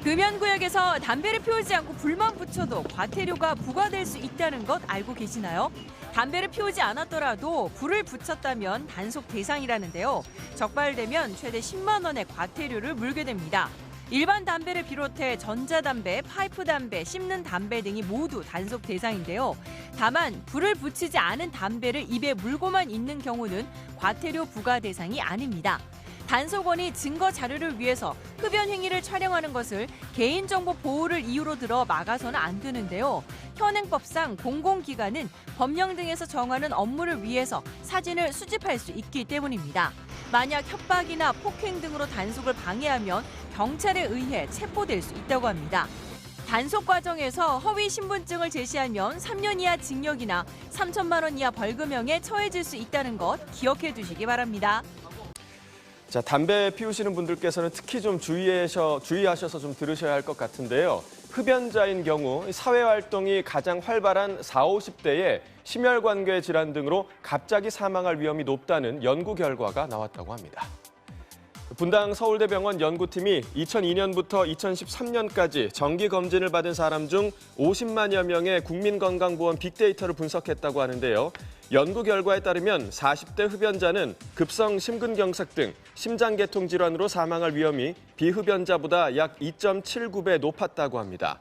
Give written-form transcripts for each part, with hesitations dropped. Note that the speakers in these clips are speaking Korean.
금연구역에서 담배를 피우지 않고 불만 붙여도 과태료가 부과될 수 있다는 것 알고 계시나요? 담배를 피우지 않았더라도 불을 붙였다면 단속 대상이라는데요. 적발되면 최대 10만 원의 과태료를 물게 됩니다. 일반 담배를 비롯해 전자담배, 파이프담배, 씹는 담배 등이 모두 단속 대상인데요. 다만 불을 붙이지 않은 담배를 입에 물고만 있는 경우는 과태료 부과 대상이 아닙니다. 단속원이 증거 자료를 위해서 흡연 행위를 촬영하는 것을 개인정보 보호를 이유로 들어 막아서는 안 되는데요. 현행법상 공공기관은 법령 등에서 정하는 업무를 위해서 사진을 수집할 수 있기 때문입니다. 만약 협박이나 폭행 등으로 단속을 방해하면 경찰에 의해 체포될 수 있다고 합니다. 단속 과정에서 허위 신분증을 제시하면 3년 이하 징역이나 3천만 원 이하 벌금형에 처해질 수 있다는 것 기억해 두시기 바랍니다. 자, 담배 피우시는 분들께서는 특히 좀 주의하셔서 좀 들으셔야 할 것 같은데요. 흡연자인 경우 사회활동이 가장 활발한 40, 50대에 심혈관계 질환 등으로 갑자기 사망할 위험이 높다는 연구 결과가 나왔다고 합니다. 분당 서울대병원 연구팀이 2002년부터 2013년까지 정기검진을 받은 사람 중 50만여 명의 국민건강보험 빅데이터를 분석했다고 하는데요. 연구 결과에 따르면 40대 흡연자는 급성 심근경색 등 심장계통 질환으로 사망할 위험이 비흡연자보다 약 2.79배 높았다고 합니다.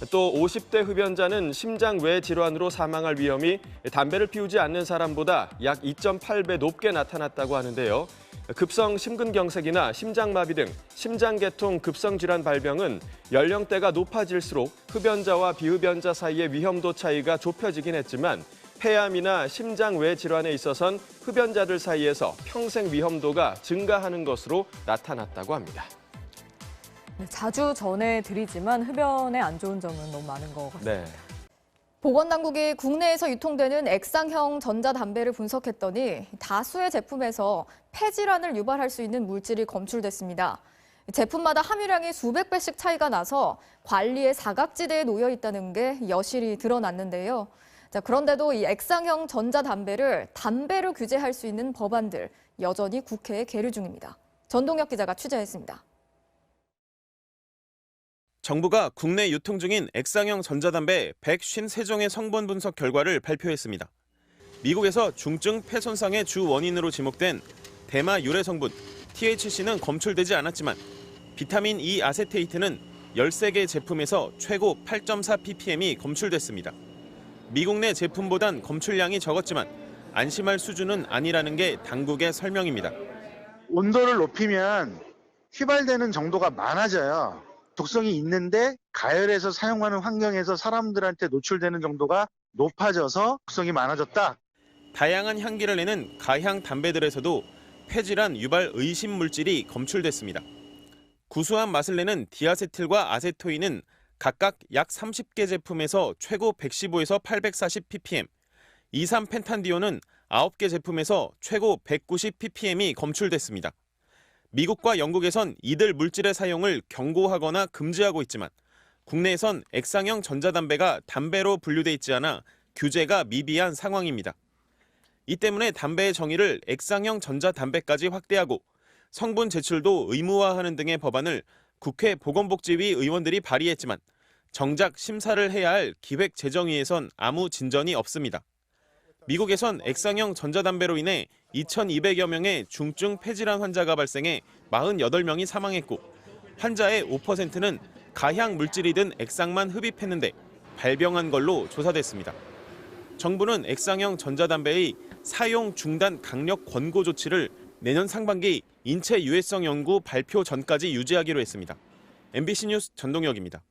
또 50대 흡연자는 심장 외 질환으로 사망할 위험이 담배를 피우지 않는 사람보다 약 2.8배 높게 나타났다고 하는데요. 급성 심근경색이나 심장마비 등 심장계통 급성질환 발병은 연령대가 높아질수록 흡연자와 비흡연자 사이의 위험도 차이가 좁혀지긴 했지만 폐암이나 심장 외 질환에 있어선 흡연자들 사이에서 평생 위험도가 증가하는 것으로 나타났다고 합니다. 자주 전해드리지만 흡연에 안 좋은 점은 너무 많은 것 같습니다. 네. 보건당국이 국내에서 유통되는 액상형 전자담배를 분석했더니 다수의 제품에서 폐질환을 유발할 수 있는 물질이 검출됐습니다. 제품마다 함유량이 수백 배씩 차이가 나서 관리의 사각지대에 놓여 있다는 게 여실히 드러났는데요. 자, 그런데도 이 액상형 전자담배를 담배로 규제할 수 있는 법안들 여전히 국회에 계류 중입니다. 전동혁 기자가 취재했습니다. 정부가 국내 유통 중인 액상형 전자담배 153종의 성분 분석 결과를 발표했습니다. 미국에서 중증 폐 손상의 주 원인으로 지목된 대마 유래 성분 THC는 검출되지 않았지만 비타민 E 아세테이트는 13개 제품에서 최고 8.4ppm이 검출됐습니다. 미국 내 제품보단 검출량이 적었지만 안심할 수준은 아니라는 게 당국의 설명입니다. 온도를 높이면 휘발되는 정도가 많아져요. 독성이 있는데 가열해서 사용하는 환경에서 사람들한테 노출되는 정도가 높아져서 독성이 많아졌다. 다양한 향기를 내는 가향 담배들에서도 폐질환 유발 의심 물질이 검출됐습니다. 구수한 맛을 내는 디아세틸과 아세토인은 각각 약 30개 제품에서 최고 115에서 840ppm, 2,3-펜탄디온은 9개 제품에서 최고 190ppm이 검출됐습니다. 미국과 영국에선 이들 물질의 사용을 경고하거나 금지하고 있지만 국내에선 액상형 전자담배가 담배로 분류돼 있지 않아 규제가 미비한 상황입니다. 이 때문에 담배의 정의를 액상형 전자담배까지 확대하고 성분 제출도 의무화하는 등의 법안을 국회 보건복지위 의원들이 발의했지만 정작 심사를 해야 할 기획재정위에선 아무 진전이 없습니다. 미국에선 액상형 전자담배로 인해 2,200여 명의 중증 폐질환 환자가 발생해 48명이 사망했고 환자의 5%는 가향 물질이 든 액상만 흡입했는데 발병한 걸로 조사됐습니다. 정부는 액상형 전자담배의 사용 중단 강력 권고 조치를 내년 상반기 인체 유해성 연구 발표 전까지 유지하기로 했습니다. MBC 뉴스 전동혁입니다.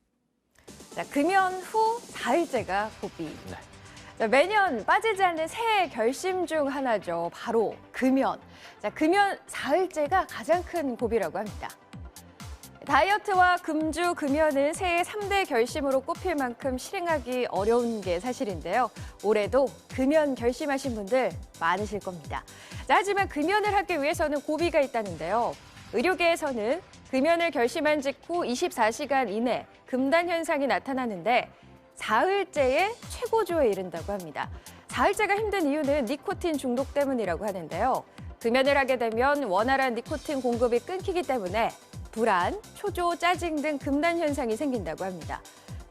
자, 금연 후 사흘째가 고비. 자, 매년 빠지지 않는 새해 결심 중 하나죠. 바로 금연. 자, 금연 사흘째가 가장 큰 고비라고 합니다. 다이어트와 금주, 금연은 새해 3대 결심으로 꼽힐 만큼 실행하기 어려운 게 사실인데요. 올해도 금연 결심하신 분들 많으실 겁니다. 자, 하지만 금연을 하기 위해서는 고비가 있다는데요. 의료계에서는 금연을 결심한 직후 24시간 이내 금단 현상이 나타나는데 사흘째의 최고조에 이른다고 합니다. 사흘째가 힘든 이유는 니코틴 중독 때문이라고 하는데요. 금연을 하게 되면 원활한 니코틴 공급이 끊기기 때문에 불안, 초조, 짜증 등 금단 현상이 생긴다고 합니다.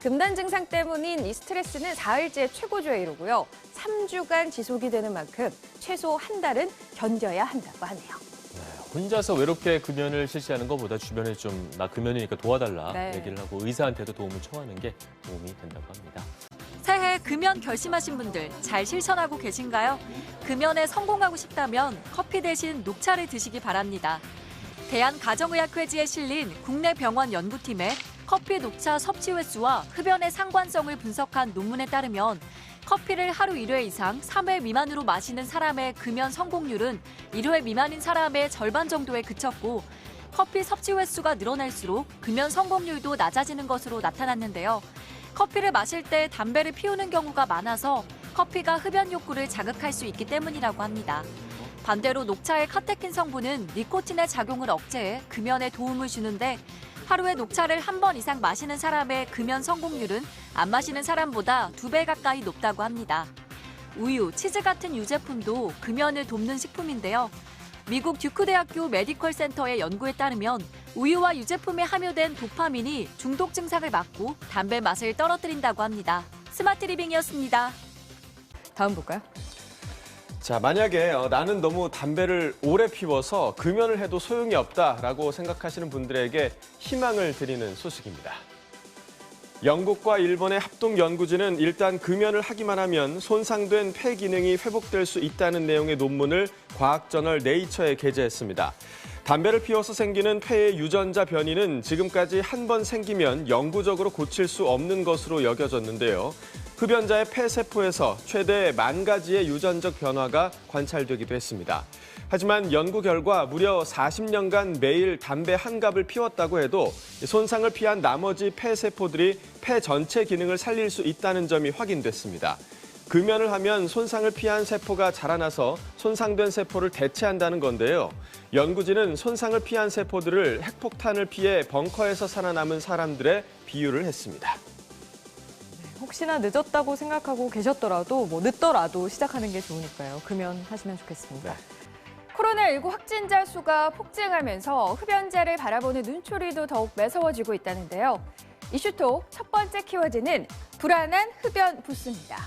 금단 증상 때문인 이 스트레스는 4일째 최고조에 이르고요. 3주간 지속이 되는 만큼 최소 한 달은 견뎌야 한다고 하네요. 혼자서 외롭게 금연을 실시하는 것보다 주변에 좀 나 금연이니까 도와달라 네. 얘기를 하고 의사한테도 도움을 청하는 게 도움이 된다고 합니다. 새해 금연 결심하신 분들 잘 실천하고 계신가요? 금연에 성공하고 싶다면 커피 대신 녹차를 드시기 바랍니다. 대한가정의학회지에 실린 국내 병원 연구팀의 커피 녹차 섭취 횟수와 흡연의 상관성을 분석한 논문에 따르면 커피를 하루 1회 이상 3회 미만으로 마시는 사람의 금연 성공률은 1회 미만인 사람의 절반 정도에 그쳤고 커피 섭취 횟수가 늘어날수록 금연 성공률도 낮아지는 것으로 나타났는데요. 커피를 마실 때 담배를 피우는 경우가 많아서 커피가 흡연 욕구를 자극할 수 있기 때문이라고 합니다. 반대로 녹차의 카테킨 성분은 니코틴의 작용을 억제해 금연에 도움을 주는데 하루에 녹차를 한 번 이상 마시는 사람의 금연 성공률은 안 마시는 사람보다 2배 가까이 높다고 합니다. 우유, 치즈 같은 유제품도 금연을 돕는 식품인데요. 미국 듀크 대학교 메디컬 센터의 연구에 따르면 우유와 유제품에 함유된 도파민이 중독 증상을 막고 담배 맛을 떨어뜨린다고 합니다. 스마트 리빙이었습니다. 다음 볼까요? 자, 만약에 나는 너무 담배를 오래 피워서 금연을 해도 소용이 없다라고 생각하시는 분들에게 희망을 드리는 소식입니다. 영국과 일본의 합동 연구진은 일단 금연을 하기만 하면 손상된 폐 기능이 회복될 수 있다는 내용의 논문을 과학저널 네이처에 게재했습니다. 담배를 피워서 생기는 폐의 유전자 변이는 지금까지 한 번 생기면 영구적으로 고칠 수 없는 것으로 여겨졌는데요. 흡연자의 폐세포에서 최대 10,000가지의 유전적 변화가 관찰되기도 했습니다. 하지만 연구 결과 무려 40년간 매일 담배 한 갑을 피웠다고 해도 손상을 피한 나머지 폐세포들이 폐 전체 기능을 살릴 수 있다는 점이 확인됐습니다. 금연을 하면 손상을 피한 세포가 자라나서 손상된 세포를 대체한다는 건데요. 연구진은 손상을 피한 세포들을 핵폭탄을 피해 벙커에서 살아남은 사람들의 비유를 했습니다. 혹시나 늦었다고 생각하고 계셨더라도 늦더라도 시작하는 게 좋으니까요. 금연하시면 좋겠습니다. 코로나19 확진자 수가 폭증하면서 흡연자를 바라보는 눈초리도 더욱 매서워지고 있다는데요. 이슈톡 첫 번째 키워드는 불안한 흡연 부스입니다.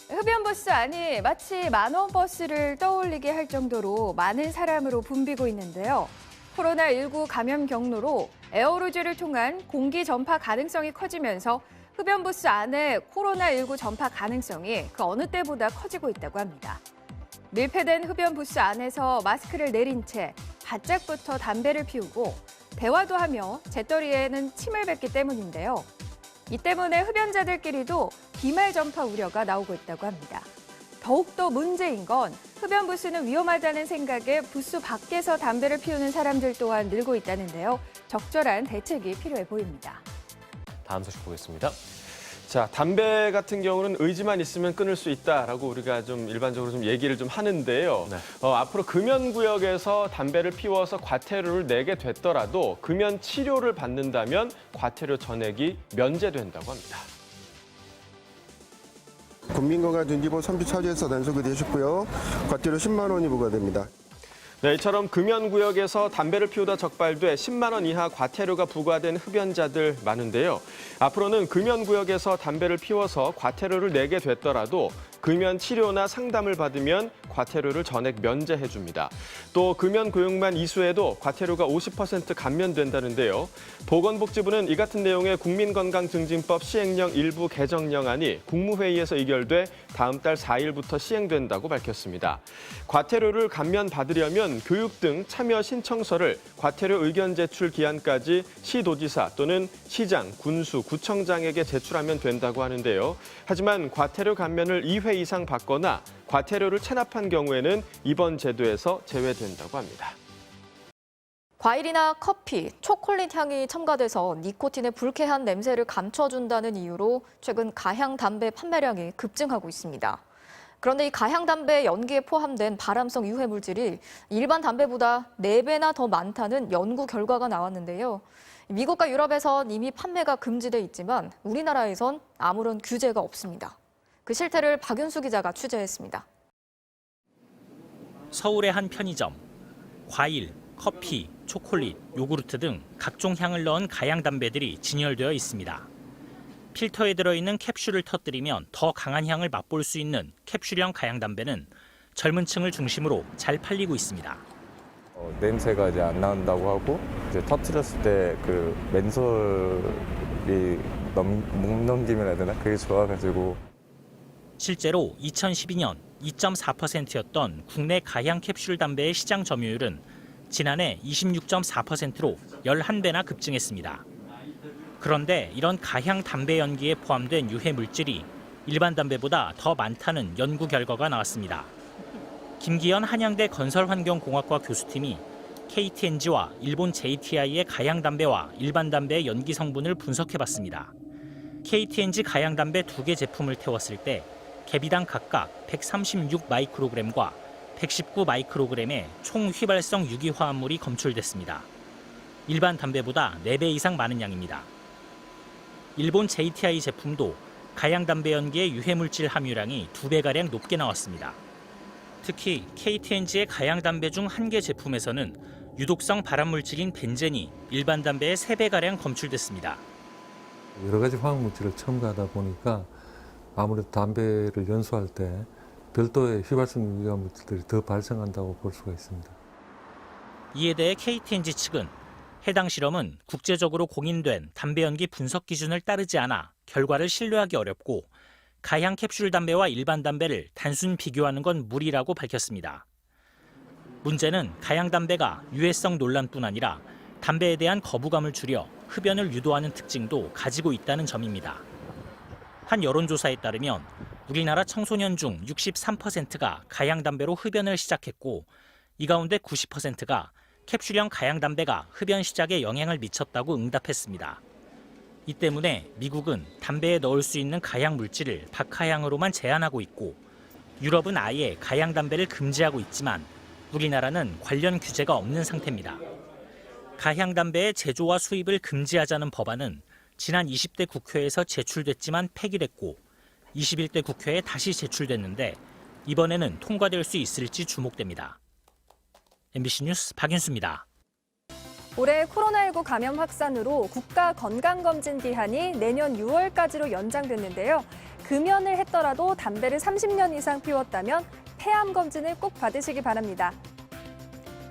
흡연 부스 안이 마치 만원 버스를 떠올리게 할 정도로 많은 사람으로 붐비고 있는데요. 코로나19 감염 경로로 에어로졸을 통한 공기 전파 가능성이 커지면서 흡연 부스 안에 코로나19 전파 가능성이 그 어느 때보다 커지고 있다고 합니다. 밀폐된 흡연 부스 안에서 마스크를 내린 채 바짝부터 담배를 피우고 대화도 하며 재떨이에는 침을 뱉기 때문인데요. 이 때문에 흡연자들끼리도 비말 전파 우려가 나오고 있다고 합니다. 더욱더 문제인 건 흡연 부스는 위험하다는 생각에 부스 밖에서 담배를 피우는 사람들 또한 늘고 있다는데요. 적절한 대책이 필요해 보입니다. 다음 소식 보겠습니다. 자, 담배 같은 경우는 의지만 있으면 끊을 수 있다라고 우리가 좀 일반적으로 좀 얘기를 좀 하는데요. 네. 앞으로 금연구역에서 담배를 피워서 과태료를 내게 됐더라도 금연 치료를 받는다면 과태료 전액이 면제된다고 합니다. 국민건강증진보 3주 차주에서 단속이 되셨고요. 과태료 10만 원이 부과됩니다. 네, 이처럼 금연구역에서 담배를 피우다 적발돼 10만 원 이하 과태료가 부과된 흡연자들 많은데요. 앞으로는 금연구역에서 담배를 피워서 과태료를 내게 됐더라도 금연 치료나 상담을 받으면 과태료를 전액 면제해 줍니다. 또 금연 구역만 이수해도 과태료가 50% 감면된다는데요. 보건복지부는 이 같은 내용의 국민건강증진법 시행령 일부 개정령안이 국무회의에서 의결돼 다음 달 4일부터 시행된다고 밝혔습니다. 과태료를 감면받으려면 교육 등 참여 신청서를 과태료 의견 제출 기한까지 시도지사 또는 시장, 군수, 구청장에게 제출하면 된다고 하는데요. 하지만 과태료 감면을 2회 이상 받거나 과태료를 체납한 경우에는 이번 제도에서 제외된다고 합니다. 과일이나 커피, 초콜릿 향이 첨가돼서 니코틴의 불쾌한 냄새를 감춰준다는 이유로 최근 가향 담배 판매량이 급증하고 있습니다. 그런데 이 가향 담배 연기에 포함된 발암성 유해 물질이 일반 담배보다 4배나 더 많다는 연구 결과가 나왔는데요. 미국과 유럽에선 이미 판매가 금지돼 있지만 우리나라에선 아무런 규제가 없습니다. 그 실태를 박윤수 기자가 취재했습니다. 서울의 한 편의점. 과일, 커피, 초콜릿, 요구르트 등 각종 향을 넣은 가양 담배들이 진열되어 있습니다. 필터에 들어있는 캡슐을 터뜨리면 더 강한 향을 맛볼 수 있는 캡슐형 가양 담배는 젊은 층을 중심으로 잘 팔리고 있습니다. 냄새가 이제 안 나온다고 하고 이제 터뜨렸을 때 그 맨솔이 목 넘김이라 해야 되나? 그게 좋아가지고. 실제로 2012년 2.4%였던 국내 가양 캡슐 담배의 시장 점유율은 지난해 26.4%로 11배나 급증했습니다. 그런데 이런 가향 담배 연기에 포함된 유해 물질이 일반 담배보다 더 많다는 연구 결과가 나왔습니다. 김기현 한양대 건설환경공학과 교수팀이 KTNG와 일본 JTI의 가양 담배와 일반 담배의 연기 성분을 분석해봤습니다. KTNG 가양 담배 2개 제품을 태웠을 때 개비당 각각 136 마이크로그램과 119 마이크로그램의 총 휘발성 유기화합물이 검출됐습니다. 일반 담배보다 4배 이상 많은 양입니다. 일본 JTI 제품도 가양 담배 연기의 유해물질 함유량이 2배가량 높게 나왔습니다. 특히 KTNG의 가양 담배 중 한 개 제품에서는 유독성 발암물질인 벤젠이 일반 담배의 3배가량 검출됐습니다. 여러 가지 화학물질을 첨가하다 보니까 아무래도 담배를 연소할 때 별도의 휘발성 유기물질들이 더 발생한다고 볼 수가 있습니다. 이에 대해 KTNG 측은 해당 실험은 국제적으로 공인된 담배 연기 분석 기준을 따르지 않아 결과를 신뢰하기 어렵고 가향 캡슐 담배와 일반 담배를 단순 비교하는 건 무리라고 밝혔습니다. 문제는 가양 담배가 유해성 논란뿐 아니라 담배에 대한 거부감을 줄여 흡연을 유도하는 특징도 가지고 있다는 점입니다. 한 여론조사에 따르면 우리나라 청소년 중 63%가 가양 담배로 흡연을 시작했고 이 가운데 90%가 캡슐형 가양 담배가 흡연 시작에 영향을 미쳤다고 응답했습니다. 이 때문에 미국은 담배에 넣을 수 있는 가양 물질을 박하향으로만 제한하고 있고 유럽은 아예 가양 담배를 금지하고 있지만 우리나라는 관련 규제가 없는 상태입니다. 가향 담배의 제조와 수입을 금지하자는 법안은 지난 20대 국회에서 제출됐지만 폐기됐고 21대 국회에 다시 제출됐는데 이번에는 통과될 수 있을지 주목됩니다. MBC 뉴스 박윤수입니다. 올해 코로나19 감염 확산으로 국가 건강검진 기한이 내년 6월까지로 연장됐는데요. 금연을 했더라도 담배를 30년 이상 피웠다면 폐암 검진을 꼭 받으시기 바랍니다.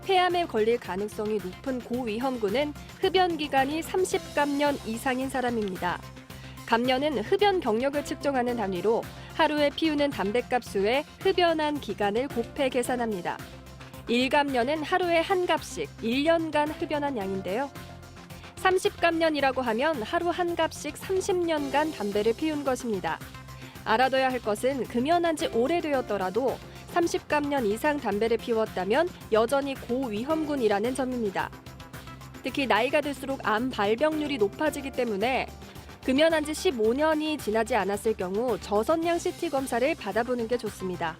폐암에 걸릴 가능성이 높은 고위험군은 흡연 기간이 30감년 이상인 사람입니다. 감년은 흡연 경력을 측정하는 단위로 하루에 피우는 담뱃값 수에 흡연한 기간을 곱해 계산합니다. 1감년은 하루에 한 갑씩 1년간 흡연한 양인데요. 30감년이라고 하면 하루 한 갑씩 30년간 담배를 피운 것입니다. 알아둬야 할 것은 금연한 지 오래되었더라도 30감년 이상 담배를 피웠다면 여전히 고위험군이라는 점입니다. 특히 나이가 들수록 암 발병률이 높아지기 때문에 금연한 지 15년이 지나지 않았을 경우 저선량 CT 검사를 받아보는 게 좋습니다.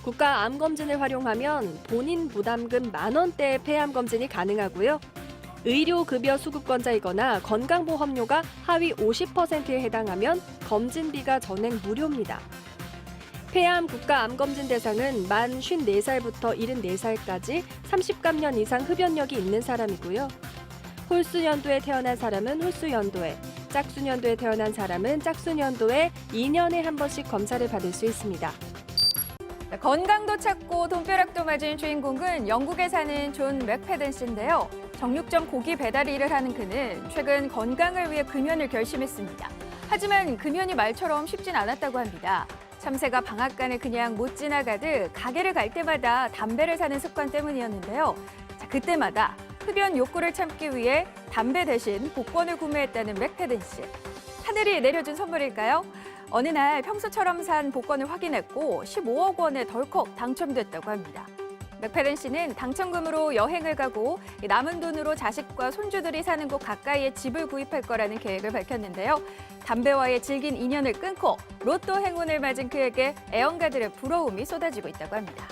국가 암검진을 활용하면 본인 부담금 10,000원대의 폐암 검진이 가능하고요. 의료급여 수급권자이거나 건강보험료가 하위 50%에 해당하면 검진비가 전액 무료입니다. 폐암 국가암검진 대상은 만 54살부터 74살까지 30감년 이상 흡연력이 있는 사람이고요. 홀수년도에 태어난 사람은 홀수연도에, 짝수년도에 태어난 사람은 짝수년도에 2년에 한 번씩 검사를 받을 수 있습니다. 건강도 찾고 돈벼락도 맞은 주인공은 영국에 사는 존 맥패든 씨인데요. 정육점 고기 배달 일을 하는 그는 최근 건강을 위해 금연을 결심했습니다. 하지만 금연이 말처럼 쉽진 않았다고 합니다. 참새가 방앗간을 그냥 못 지나가듯 가게를 갈 때마다 담배를 사는 습관 때문이었는데요. 그때마다 흡연 욕구를 참기 위해 담배 대신 복권을 구매했다는 맥패든 씨. 하늘이 내려준 선물일까요? 어느 날 평소처럼 산 복권을 확인했고 15억 원에 덜컥 당첨됐다고 합니다. 맥패든 씨는 당첨금으로 여행을 가고 남은 돈으로 자식과 손주들이 사는 곳 가까이에 집을 구입할 거라는 계획을 밝혔는데요. 담배와의 질긴 인연을 끊고 로또 행운을 맞은 그에게 애연가들의 부러움이 쏟아지고 있다고 합니다.